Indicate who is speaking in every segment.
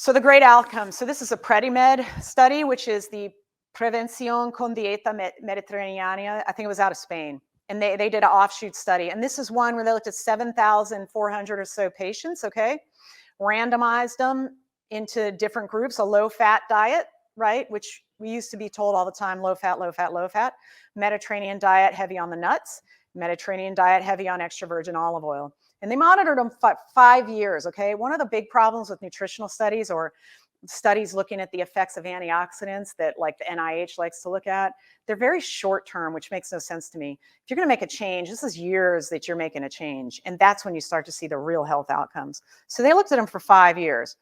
Speaker 1: So the great outcomes. So this is a PREDIMED study, which is the Prevención con Dieta Mediterránea. I think it was out of Spain. And they did an offshoot study. And this is one where they looked at 7,400 or so patients, okay? Randomized them into different groups, a low-fat diet, right? Which we used to be told all the time, low fat, low fat, low fat. Mediterranean diet, heavy on the nuts. Mediterranean diet, heavy on extra virgin olive oil. And they monitored them for 5 years, okay? One of the big problems with nutritional studies or studies looking at the effects of antioxidants that like the NIH likes to look at, they're very short term, which makes no sense to me. If you're going to make a change, this is years that you're making a change. And that's when you start to see the real health outcomes. So they looked at them for 5 years.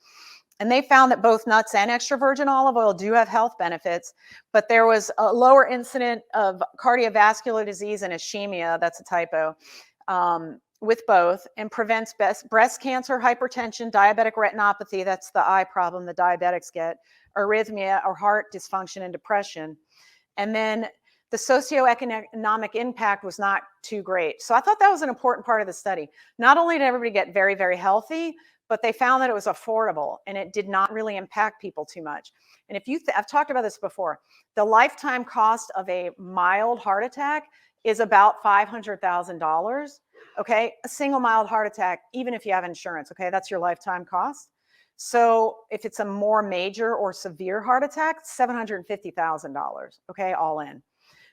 Speaker 1: And they found that both nuts and extra virgin olive oil do have health benefits, but there was a lower incident of cardiovascular disease and ischemia, that's a typo, with both, and prevents breast cancer, hypertension, diabetic retinopathy, that's the eye problem the diabetics get, arrhythmia or heart dysfunction and depression. And then the socioeconomic impact was not too great. So I thought that was an important part of the study. Not only did everybody get very, very healthy, but they found that it was affordable and it did not really impact people too much. And if you, I've talked about this before, the lifetime cost of a mild heart attack is about $500,000. Okay, a single mild heart attack, even if you have insurance, okay, that's your lifetime cost. So if it's a more major or severe heart attack, $750,000, okay, all in.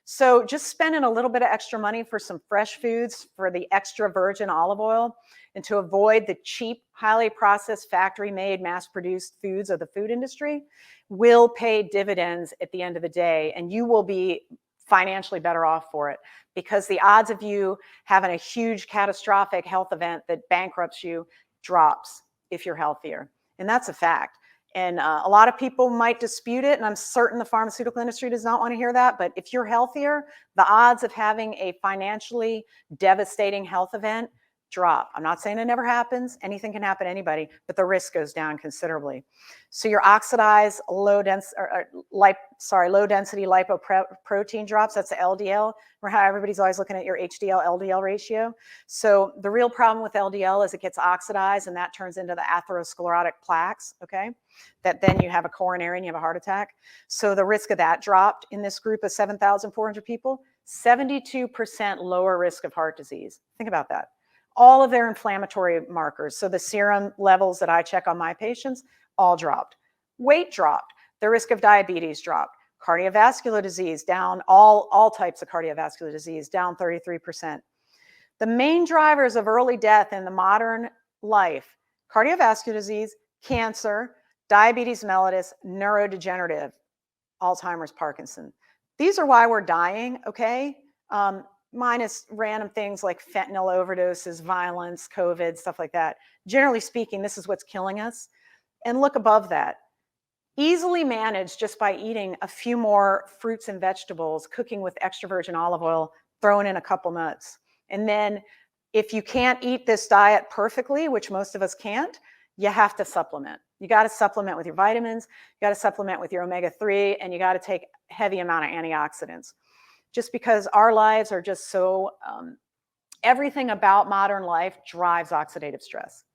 Speaker 1: So just spending a little bit of extra money for some fresh foods, for the extra virgin olive oil, and to avoid the cheap, highly processed, factory-made, mass-produced foods of the food industry will pay dividends at the end of the day, and you will be financially better off for it, because the odds of you having a huge catastrophic health event that bankrupts you drops if you're healthier. And that's a fact. And a lot of people might dispute it, and I'm certain the pharmaceutical industry does not want to hear that, but if you're healthier, the odds of having a financially devastating health event drop. I'm not saying it never happens. Anything can happen to anybody, but the risk goes down considerably. So your oxidized low density lipoprotein drops, that's the LDL. Remember how everybody's always looking at your HDL LDL ratio? So the real problem with LDL is it gets oxidized and that turns into the atherosclerotic plaques, okay? That then you have a coronary and you have a heart attack. So the risk of that dropped in this group of 7,400 people, 72% lower risk of heart disease. Think about that. All of their inflammatory markers, so the serum levels that I check on my patients, all dropped. Weight dropped. The risk of diabetes dropped. Cardiovascular disease down, all types of cardiovascular disease down 33%. The main drivers of early death in the modern life, cardiovascular disease, cancer, diabetes mellitus, neurodegenerative, Alzheimer's, Parkinson. These are why we're dying, okay? Minus random things like fentanyl overdoses, violence, COVID, stuff like that. Generally speaking, this is what's killing us. And look above that. Easily managed just by eating a few more fruits and vegetables, cooking with extra virgin olive oil, throwing in a couple nuts. And then if you can't eat this diet perfectly, which most of us can't, you have to supplement. You got to supplement with your vitamins, you got to supplement with your omega-3, and you got to take a heavy amount of antioxidants. Just because our lives are just so, everything about modern life drives oxidative stress.